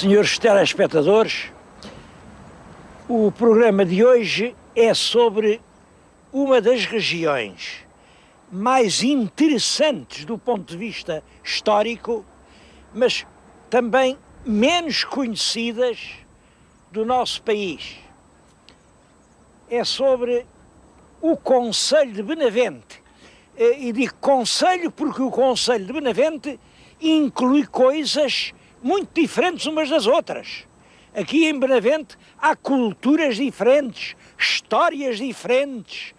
Senhores telespectadores, o programa de hoje é sobre uma das regiões mais interessantes do ponto de vista histórico, mas também menos conhecidas do nosso país. É sobre o Concelho de Benavente. E digo Concelho porque o Concelho de Benavente inclui coisas muito diferentes umas das outras. Aqui em Benavente há culturas diferentes, histórias diferentes,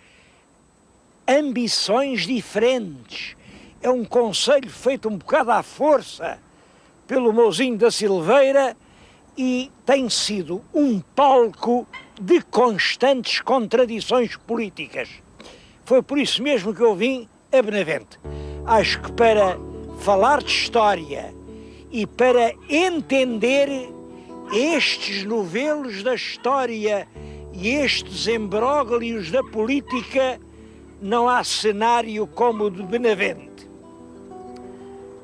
ambições diferentes. É um concelho feito um bocado à força pelo Mouzinho da Silveira e tem sido um palco de constantes contradições políticas. Foi por isso mesmo que eu vim a Benavente. Acho que para falar de história e para entender estes novelos da história e estes imbróglios da política, não há cenário como o de Benavente.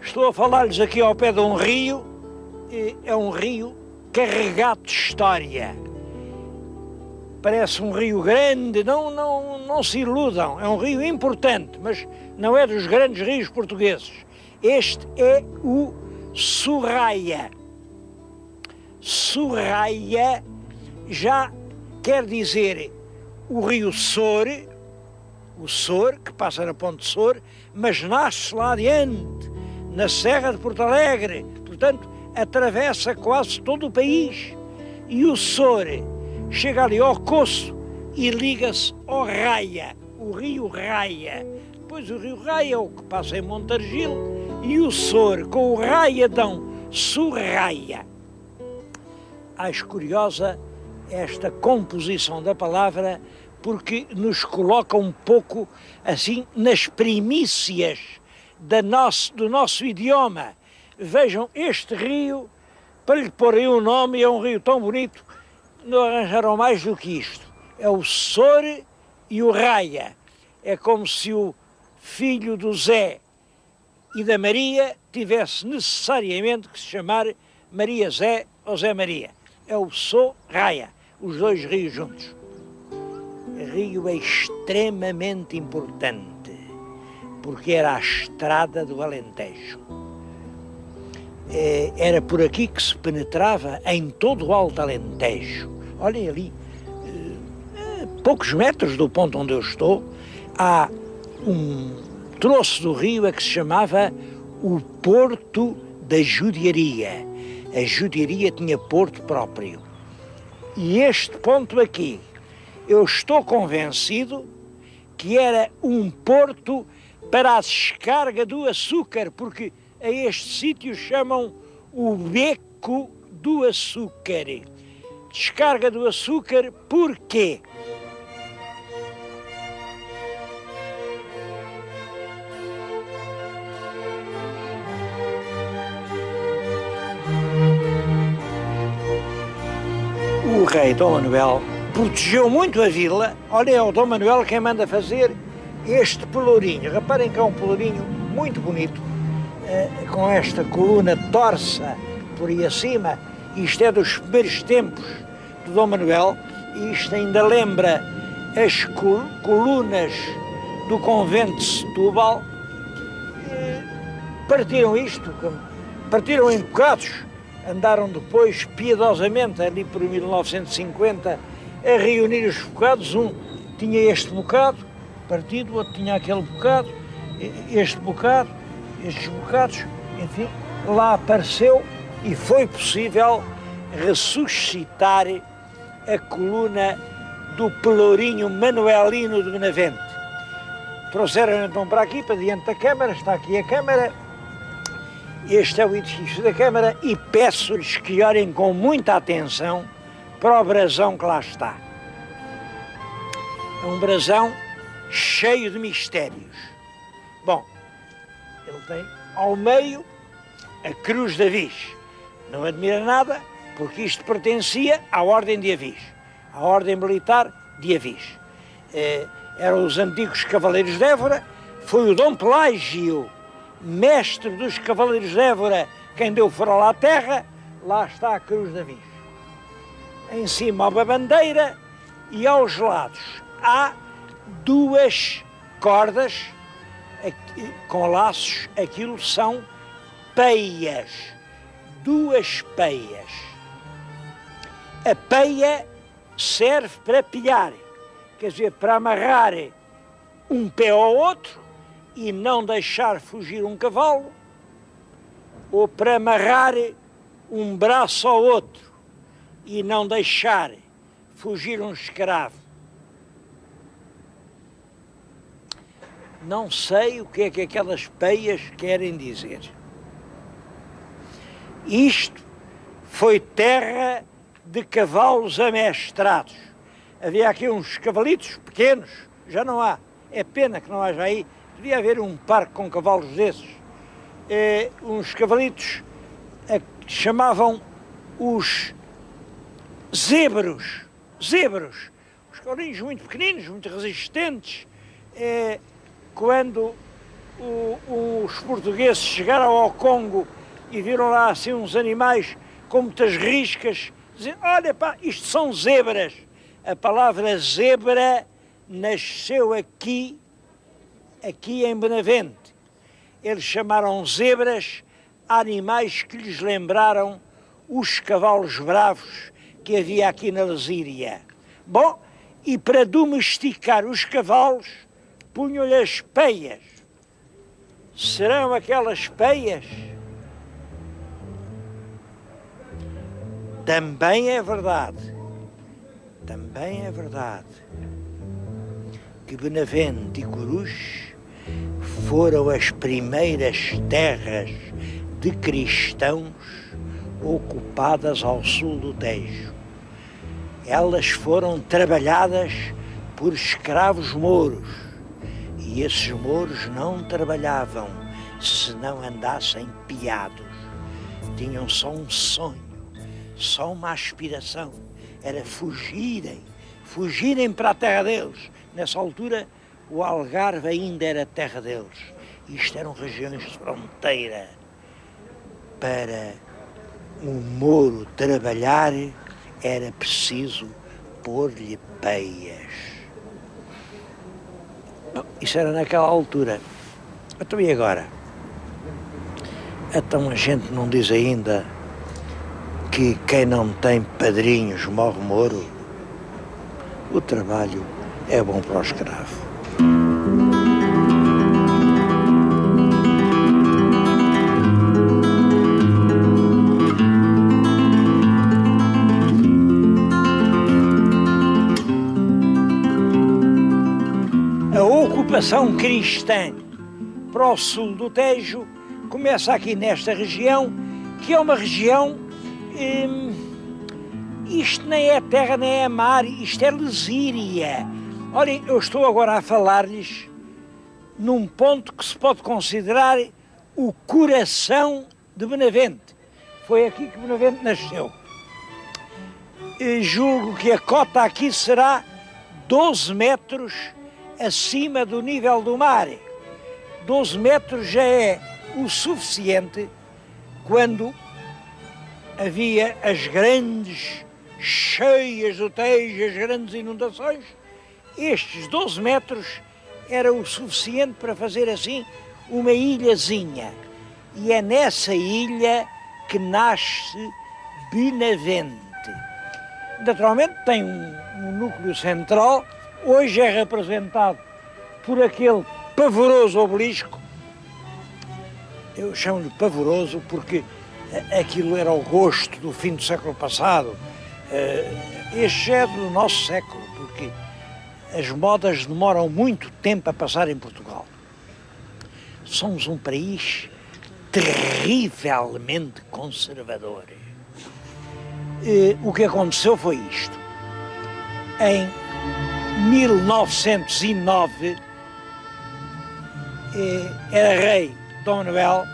Estou a falar-lhes aqui ao pé de um rio, é um rio carregado de história. Parece um rio grande, não se iludam, é um rio importante, mas não é dos grandes rios portugueses. Este é o Sorraia. Sorraia já quer dizer o rio Sor, o Sor, que passa na Ponte Sor, mas nasce lá adiante, na Serra de Porto Alegre, portanto atravessa quase todo o país. E o Sor chega ali ao Coço e liga-se ao Raia, o rio Raia. Depois o rio Raia é o que passa em Montargil e o Sor com o Raia dão Sorraia. Acho curiosa esta composição da palavra porque nos coloca um pouco assim nas primícias do nosso idioma. Vejam, este rio, para lhe porem um nome, é um rio tão bonito, não arranjaram mais do que isto. É o Sor e o Raia. É como se o filho do Zé e da Maria tivesse necessariamente que se chamar Maria Zé ou Zé Maria. É o Sorraia, os dois rios juntos. O rio é extremamente importante, porque era a estrada do Alentejo. Era por aqui que se penetrava em todo o Alto Alentejo. Olhem ali, poucos metros do ponto onde eu estou, há um troço do rio que se chamava o Porto da Judiaria. A Judiaria tinha porto próprio. E este ponto aqui, eu estou convencido que era um porto para a descarga do açúcar, porque a este sítio chamam o Beco do Açúcar. Descarga do açúcar, porquê? O rei Dom Manuel protegeu muito a vila. Olha, é o Dom Manuel quem manda fazer este pelourinho. Reparem que é um pelourinho muito bonito, com esta coluna torça por aí acima. Isto é dos primeiros tempos do Dom Manuel, e isto ainda lembra as colunas do convento de Setúbal. Partiram isto, partiram em bocados, andaram depois piedosamente, ali por 1950, a reunir os bocados. Um tinha este bocado partido, o outro tinha aquele bocado, este bocado, estes bocados, enfim, lá apareceu e foi possível ressuscitar a coluna do pelourinho manuelino de Benavente. Trouxeram então para aqui, para diante da Câmara, está aqui a Câmara, este é o edifício da Câmara, e peço-lhes que olhem com muita atenção para o brasão que lá está. É um brasão cheio de mistérios. Bom, ele tem ao meio a Cruz de Avis. Não admira nada, porque isto pertencia à Ordem de Avis, à Ordem Militar de Avis. Eram os antigos Cavaleiros de Évora, foi o Dom Pelágio, mestre dos Cavaleiros de Évora, quem deu fora lá à terra, lá está a cruz da Virgem. Em cima há uma bandeira e aos lados há duas cordas com laços, aquilo são peias, duas peias. A peia serve para pilhar, quer dizer, para amarrar um pé ao outro e não deixar fugir um cavalo, ou para amarrar um braço ao outro e não deixar fugir um escravo. Não sei o que é que aquelas peias querem dizer. Isto foi terra de cavalos amestrados. Havia aqui uns cavalitos pequenos, já não há. É pena que não haja aí. Devia haver um parque com cavalos desses. Uns cavalitos que chamavam os zebros. Zebros. Os cavalinhos muito pequeninos, muito resistentes. Quando os portugueses chegaram ao Congo e viram lá assim uns animais com muitas riscas, diziam, olha pá, isto são zebras. A palavra zebra nasceu aqui em Benavente. Eles chamaram zebras animais que lhes lembraram os cavalos bravos que havia aqui na Lesíria. Bom, e para domesticar os cavalos, punham-lhe as peias. Serão aquelas peias? Também é verdade que Benavente e Coruche foram as primeiras terras de cristãos ocupadas ao sul do Tejo. Elas foram trabalhadas por escravos mouros. E esses mouros não trabalhavam se não andassem piados. Tinham só um sonho, só uma aspiração. Era fugirem para a terra deles. Nessa altura, o Algarve ainda era a terra deles. Isto eram regiões de fronteira. Para um mouro trabalhar, era preciso pôr-lhe peias. Isso era naquela altura. Então e agora? Então a gente não diz ainda que quem não tem padrinhos morre mouro? O trabalho é bom para o escravo. A ocupação cristã para o sul do Tejo começa aqui nesta região, que é uma região, isto nem é terra nem é mar, isto é Lesíria. Olhem, eu estou agora a falar-lhes num ponto que se pode considerar o coração de Benavente. Foi aqui que Benavente nasceu. Julgo que a cota aqui será 12 metros acima do nível do mar. 12 metros já é o suficiente quando havia as grandes cheias do Tejo, as grandes inundações. Estes 12 metros era o suficiente para fazer assim uma ilhazinha. E é nessa ilha que nasce Benavente. Naturalmente tem um núcleo central. Hoje é representado por aquele pavoroso obelisco. Eu chamo-lhe pavoroso porque aquilo era o gosto do fim do século passado. Este é do nosso século, porque as modas demoram muito tempo a passar em Portugal. Somos um país terrivelmente conservador. O que aconteceu foi isto. Em 1909, era rei Dom Manuel,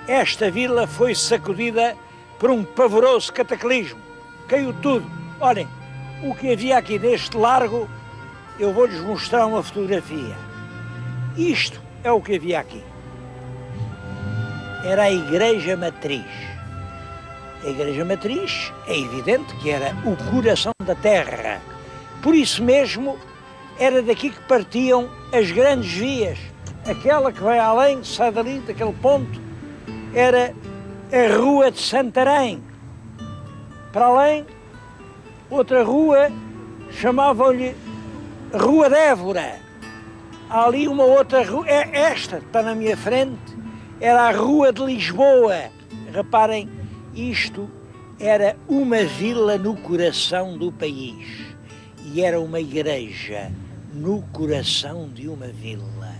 esta vila foi sacudida por um pavoroso cataclismo. Caiu tudo. Olhem, o que havia aqui neste largo, eu vou-lhes mostrar uma fotografia. Isto é o que havia aqui. Era a igreja matriz. A igreja matriz é evidente que era o coração da terra. Por isso mesmo, era daqui que partiam as grandes vias. Aquela que vai além, sai dali, daquele ponto, era a Rua de Santarém. Para além, outra rua, chamavam-lhe Rua de Évora. Há ali uma outra rua, esta que está na minha frente, era a Rua de Lisboa. Reparem, isto era uma vila no coração do país e era uma igreja no coração de uma vila.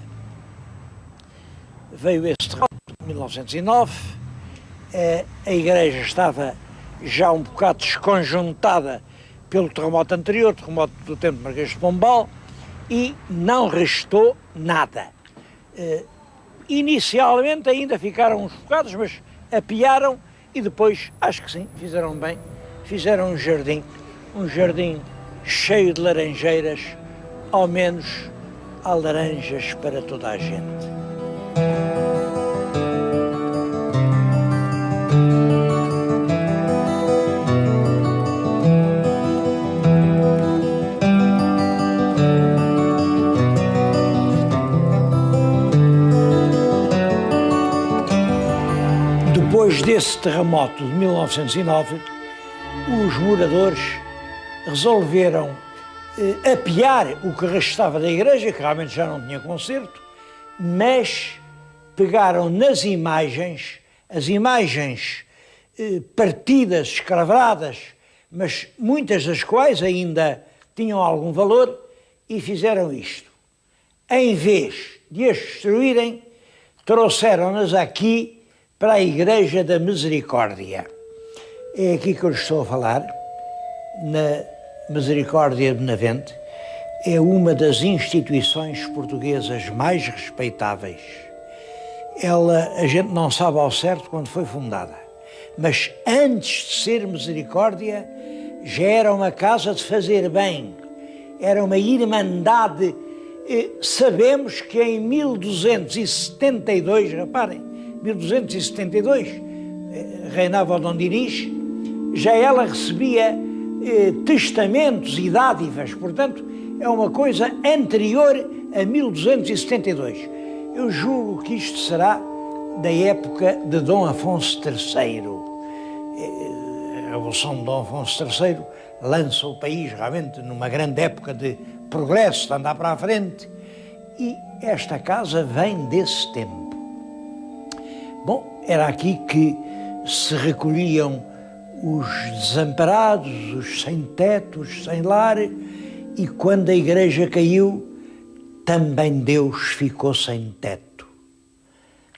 Veio esse terremoto em 1909, a igreja estava já um bocado desconjuntada pelo terremoto anterior, terremoto do tempo de Marquês de Pombal, e não restou nada. Inicialmente ainda ficaram uns bocados, mas apiaram e depois, acho que sim, fizeram bem, fizeram um jardim cheio de laranjeiras, ao menos há laranjas para toda a gente. Depois desse terremoto de 1909, os moradores resolveram apiar o que restava da igreja, que realmente já não tinha conserto, mas pegaram nas imagens, as imagens partidas, escravadas, mas muitas das quais ainda tinham algum valor, e fizeram isto. Em vez de as destruírem, trouxeram-nas aqui para a Igreja da Misericórdia. É aqui que eu estou a falar, na Misericórdia de Benavente. É uma das instituições portuguesas mais respeitáveis. A gente não sabe ao certo quando foi fundada, mas antes de ser Misericórdia, já era uma casa de fazer bem, era uma irmandade. Sabemos que em 1272, reparem, 1272, reinava o Dom Dinis, já ela recebia testamentos e dádivas, portanto, é uma coisa anterior a 1272. Eu julgo que isto será da época de Dom Afonso III. A Revolução de Dom Afonso III lança o país realmente numa grande época de progresso, de andar para a frente, e esta casa vem desse tempo. Bom, era aqui que se recolhiam os desamparados, os sem teto, os sem lar, e quando a igreja caiu, também Deus ficou sem teto.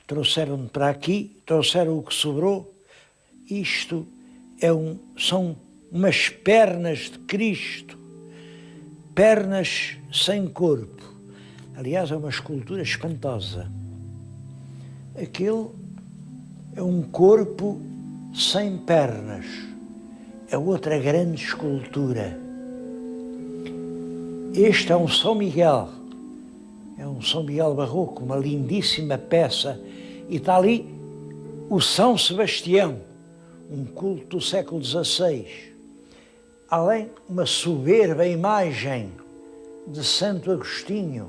Trouxeram-me para aqui, trouxeram o que sobrou. Isto são umas pernas de Cristo, pernas sem corpo. Aliás, é uma escultura espantosa. Aquele é um corpo sem pernas. É outra grande escultura. Este é um São Miguel. É um São Miguel barroco, uma lindíssima peça. E está ali o São Sebastião, um culto do século XVI. Além, uma soberba imagem de Santo Agostinho.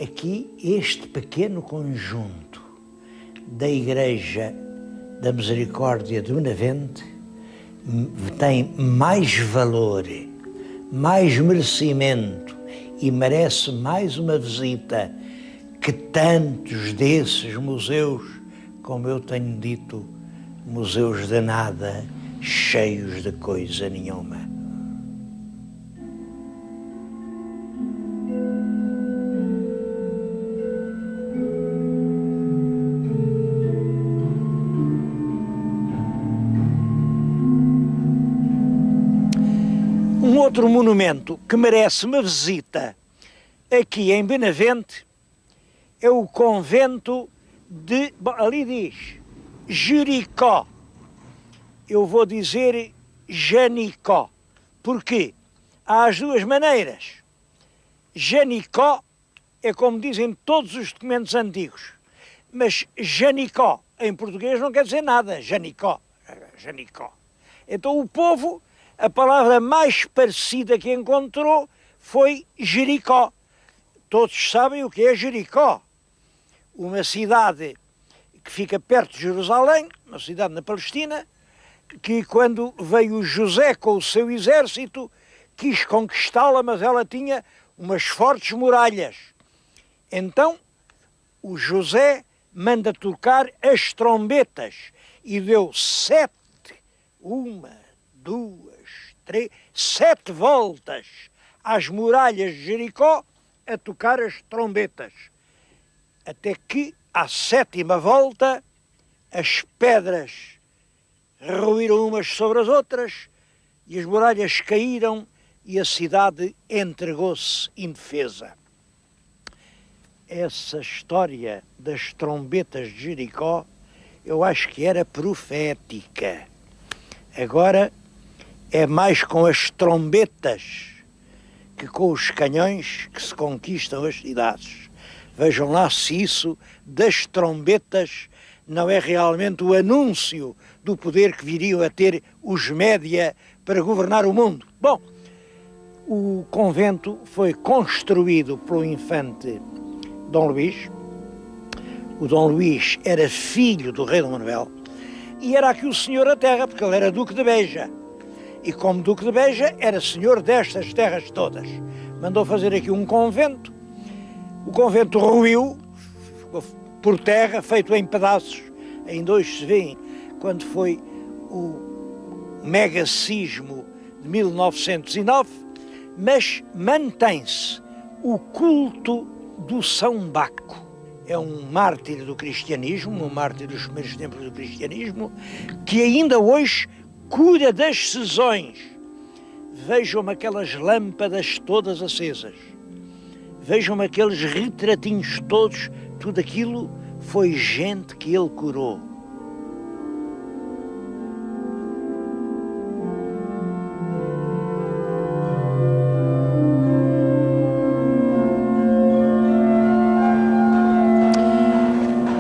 Aqui, este pequeno conjunto da Igreja da Misericórdia de Benavente tem mais valor, mais merecimento e merece mais uma visita que tantos desses museus, como eu tenho dito, museus de nada, cheios de coisa nenhuma. Um outro monumento que merece uma visita aqui em Benavente é o convento de, ali diz, Jericó. Eu vou dizer Janicó. Porquê? Há as duas maneiras. Janicó é como dizem todos os documentos antigos, mas Janicó em português não quer dizer nada, Janicó. Janicó. Então o povo, a palavra mais parecida que encontrou foi Jericó. Todos sabem o que é Jericó. Uma cidade que fica perto de Jerusalém, uma cidade na Palestina, que quando veio José com o seu exército, quis conquistá-la, mas ela tinha umas fortes muralhas. Então, o José manda tocar as trombetas e deu 7 voltas às muralhas de Jericó a tocar as trombetas. Até que, à 7ª volta, as pedras ruíram umas sobre as outras e as muralhas caíram e a cidade entregou-se indefesa. Essa história das trombetas de Jericó, eu acho que era profética. Agora é mais com as trombetas que com os canhões que se conquistam as cidades. Vejam lá se isso das trombetas não é realmente o anúncio do poder que viriam a ter os média para governar o mundo. Bom, o convento foi construído pelo infante Dom Luís. O Dom Luís era filho do rei Dom Manuel e era aqui o senhor da terra, porque ele era duque de Beja. E como duque de Beja, era senhor destas terras todas. Mandou fazer aqui um convento. O convento ruiu, ficou por terra, feito em pedaços. Ainda hoje se vê, quando foi o mega sismo de 1909, mas mantém-se o culto do São Baco. É um mártir do cristianismo, um mártir dos primeiros tempos do cristianismo, que ainda hoje cura das sezões. Vejam aquelas lâmpadas todas acesas. Vejam aqueles retratinhos todos. Tudo aquilo foi gente que ele curou.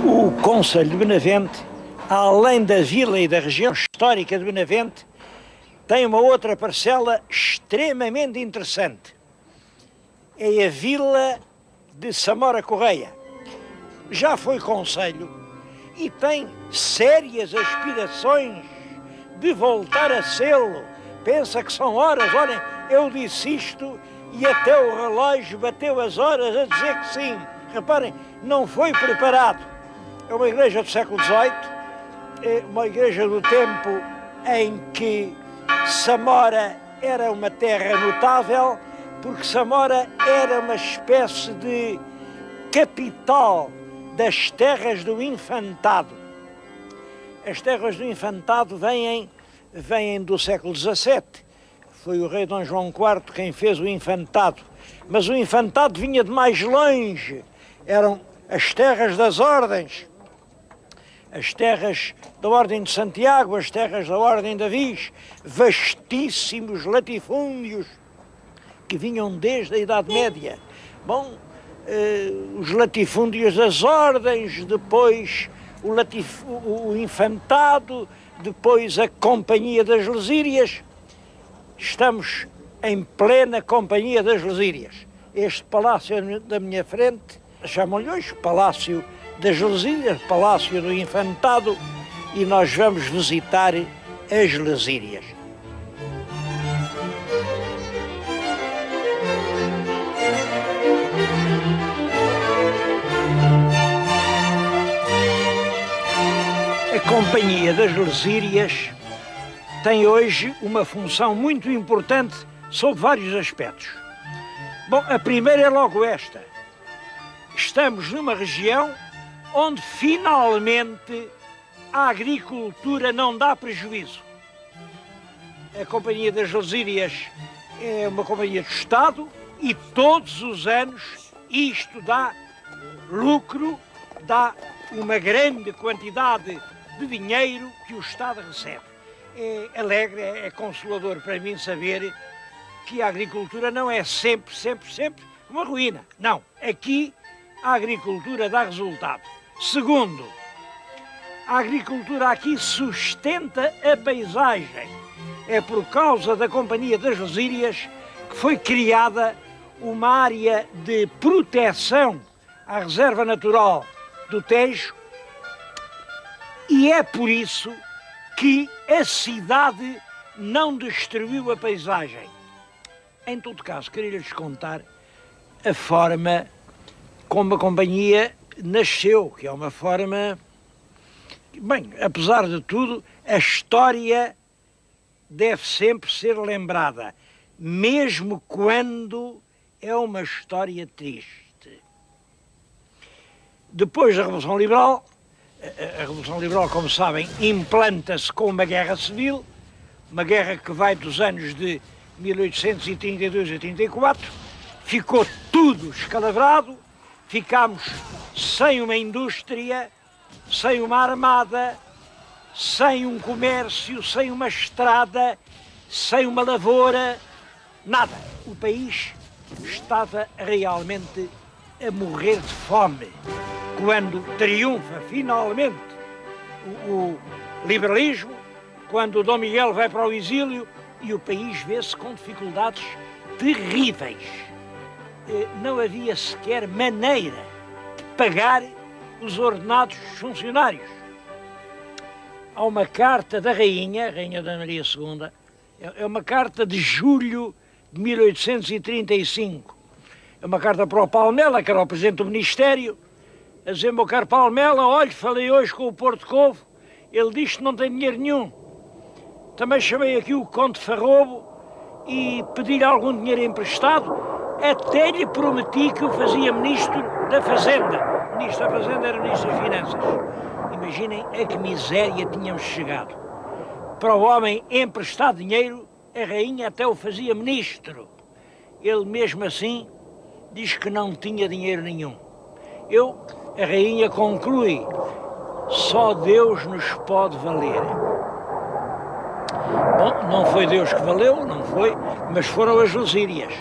O Concelho de Benavente, além da vila e da região histórica de Benavente, tem uma outra parcela extremamente interessante. É a vila de Samora Correia. Já foi concelho e tem sérias aspirações de voltar a sê-lo. Pensa que são horas, olhem, eu disse isto e até o relógio bateu as horas a dizer que sim. Reparem, não foi preparado. É uma igreja do século XVIII, é uma igreja do tempo em que Samora era uma terra notável, porque Samora era uma espécie de capital das terras do infantado. As terras do infantado vêm do século XVII. Foi o rei Dom João IV quem fez o infantado. Mas o infantado vinha de mais longe. Eram as terras das ordens. As terras da Ordem de Santiago, as terras da Ordem de Avis, vastíssimos latifúndios que vinham desde a Idade Média. Bom, os latifúndios das ordens, depois o infantado, depois a Companhia das Lesírias. Estamos em plena Companhia das Lesírias. Este palácio da minha frente, chamam-lhe hoje Palácio das Lesírias, Palácio do Infantado, e nós vamos visitar as Lesírias. A Companhia das Lesírias tem hoje uma função muito importante sob vários aspectos. Bom, a primeira é logo esta. Estamos numa região onde finalmente a agricultura não dá prejuízo. A Companhia das Lesírias é uma companhia do Estado e todos os anos isto dá lucro, dá uma grande quantidade de dinheiro que o Estado recebe. É alegre, é consolador para mim saber que a agricultura não é sempre uma ruína. Não, aqui a agricultura dá resultado. Segundo, A agricultura aqui sustenta a paisagem. É por causa da Companhia das Lusírias que foi criada uma área de proteção à reserva natural do Tejo, e é por isso que a cidade não destruiu a paisagem. Em todo caso, queria-lhes contar a forma como a companhia nasceu, que é uma forma... Bem, apesar de tudo, a história deve sempre ser lembrada, mesmo quando é uma história triste. Depois da Revolução Liberal, a Revolução Liberal, como sabem, implanta-se com uma guerra civil, uma guerra que vai dos anos de 1832 a 34, ficou tudo escalavrado, ficámos sem uma indústria, sem uma armada, sem um comércio, sem uma estrada, sem uma lavoura, nada. O país estava realmente a morrer de fome. Quando triunfa finalmente o liberalismo, quando o Dom Miguel vai para o exílio e o país vê-se com dificuldades terríveis. Não havia sequer maneira de pagar os ordenados dos funcionários. Há uma carta da Rainha Dona Maria II, é uma carta de julho de 1835. É uma carta para o Palmela, que era o presidente do Ministério, a dizer: meu caro Palmela, olhe, falei hoje com o Porto Covo, ele diz que não tem dinheiro nenhum. Também chamei aqui o Conde Farrobo e pedi-lhe algum dinheiro emprestado, até lhe prometi que o fazia Ministro da Fazenda. O Ministro da Fazenda era Ministro das Finanças. Imaginem a que miséria tínhamos chegado. Para o homem emprestar dinheiro, a Rainha até o fazia Ministro. Ele mesmo assim diz que não tinha dinheiro nenhum. A Rainha conclui: só Deus nos pode valer. Bom, não foi Deus que valeu, não foi, mas foram as Lusírias,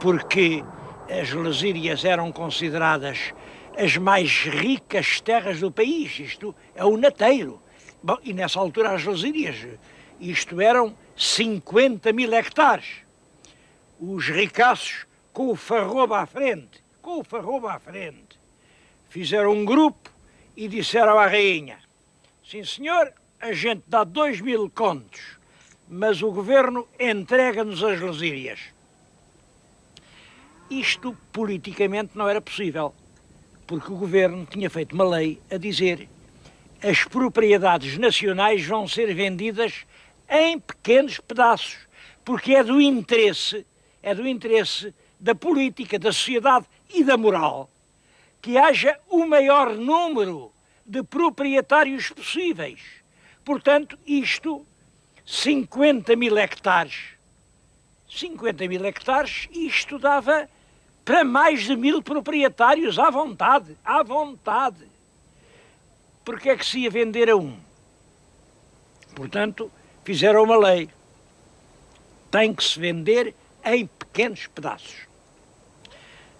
porque as Lusírias eram consideradas as mais ricas terras do país, isto é o nateiro. Bom, e nessa altura as Lusírias, isto eram 50.000 hectares. Os ricaços com o farrobo à frente, fizeram um grupo e disseram à Rainha: sim senhor, a gente dá 2.000 contos, mas o governo entrega-nos as Lusírias. Isto politicamente não era possível, porque o governo tinha feito uma lei a dizer: as propriedades nacionais vão ser vendidas em pequenos pedaços, porque é do interesse da política, da sociedade e da moral que haja o maior número de proprietários possíveis. Portanto, isto, 50.000 hectares. 50.000 hectares, isto dava para mais de 1.000 proprietários à vontade. Porque é que se ia vender a um? Portanto, fizeram uma lei. Tem que se vender em pequenos pedaços.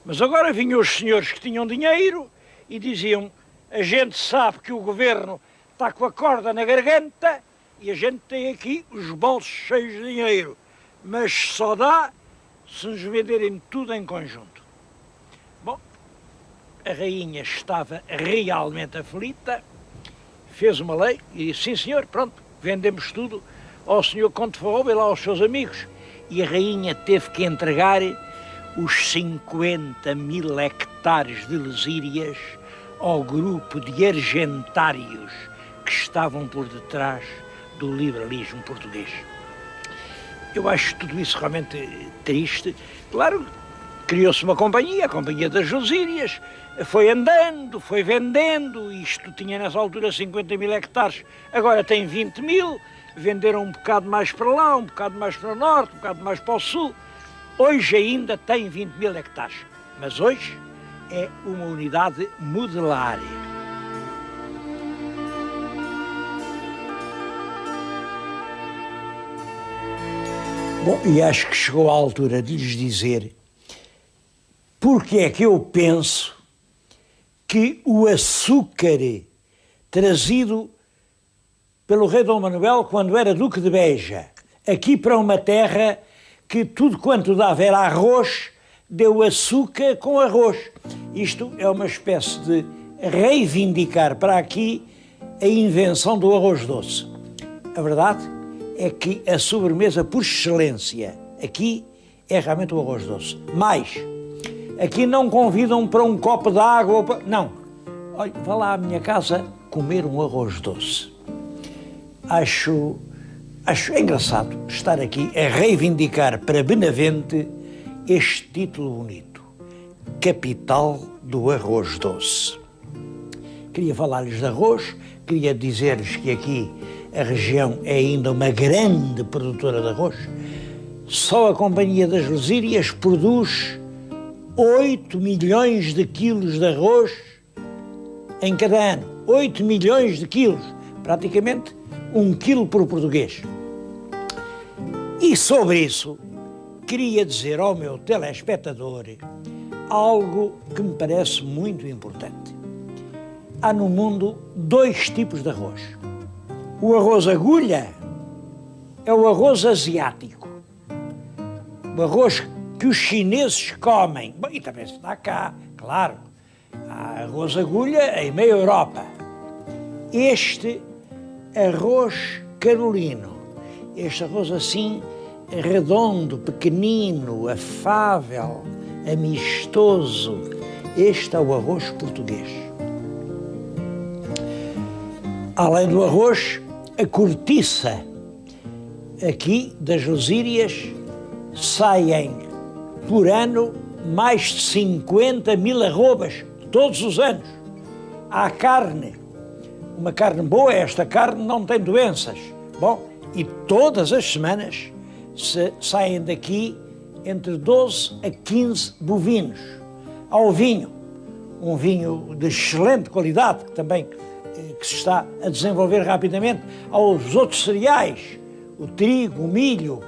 Mas agora vinham os senhores que tinham dinheiro e diziam: a gente sabe que o governo está com a corda na garganta e a gente tem aqui os bolsos cheios de dinheiro, mas só dá se nos venderem tudo em conjunto. Bom, a Rainha estava realmente aflita, fez uma lei e disse: sim senhor, pronto, vendemos tudo ao senhor Conde Farrobo e lá aos seus amigos. E a Rainha teve que entregar os 50.000 hectares de Lusírias ao grupo de argentários que estavam por detrás do liberalismo português. Eu acho tudo isso realmente triste. Claro, criou-se uma companhia, a Companhia das Lusírias, foi andando, foi vendendo, isto tinha nessa altura 50.000 hectares, agora tem 20.000, venderam um bocado mais para lá, um bocado mais para o norte, um bocado mais para o sul. Hoje ainda tem 20.000 hectares, mas hoje é uma unidade modelar. Bom, e acho que chegou a altura de lhes dizer porque é que eu penso que o açúcar trazido pelo rei Dom Manuel quando era Duque de Beja, aqui para uma terra que tudo quanto dava era arroz, deu açúcar com arroz. Isto é uma espécie de reivindicar para aqui a invenção do arroz doce. A verdade é que a sobremesa por excelência aqui é realmente o arroz doce. Mas aqui não convidam para um copo de água ou para... Não. Olha, vá lá à minha casa comer um arroz doce. Acho engraçado estar aqui a reivindicar para Benavente este título bonito, Capital do Arroz Doce. Queria falar-lhes de arroz, queria dizer-lhes que aqui a região é ainda uma grande produtora de arroz. Só a Companhia das Lesírias produz 8 milhões de quilos de arroz em cada ano. 8 milhões de quilos, praticamente 1 quilo por português. E sobre isso, queria dizer ao meu telespectador algo que me parece muito importante. Há no mundo 2 tipos de arroz. O arroz agulha é o arroz asiático. O arroz que os chineses comem. Bom, e também se dá cá, claro. Há arroz agulha em meia Europa. Este arroz carolino, este arroz assim redondo, pequenino, afável, amistoso, este é o arroz português. Além do arroz, a cortiça aqui das Lesírias saem por ano mais de 50 mil arrobas, todos os anos. Há carne, uma carne boa, esta carne não tem doenças. Bom, e todas as semanas saem daqui entre 12 a 15 bovinos. Ao vinho, um vinho de excelente qualidade, que também que se está a desenvolver rapidamente, aos outros cereais, o trigo, o milho,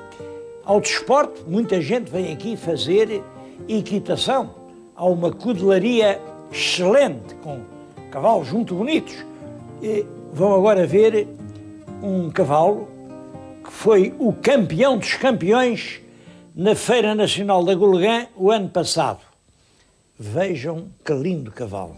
ao desporto, muita gente vem aqui fazer equitação. Há uma cudelaria excelente, com cavalos muito bonitos. E vão agora ver um cavalo que foi o campeão dos campeões na Feira Nacional da Golgã o ano passado. Vejam que lindo cavalo.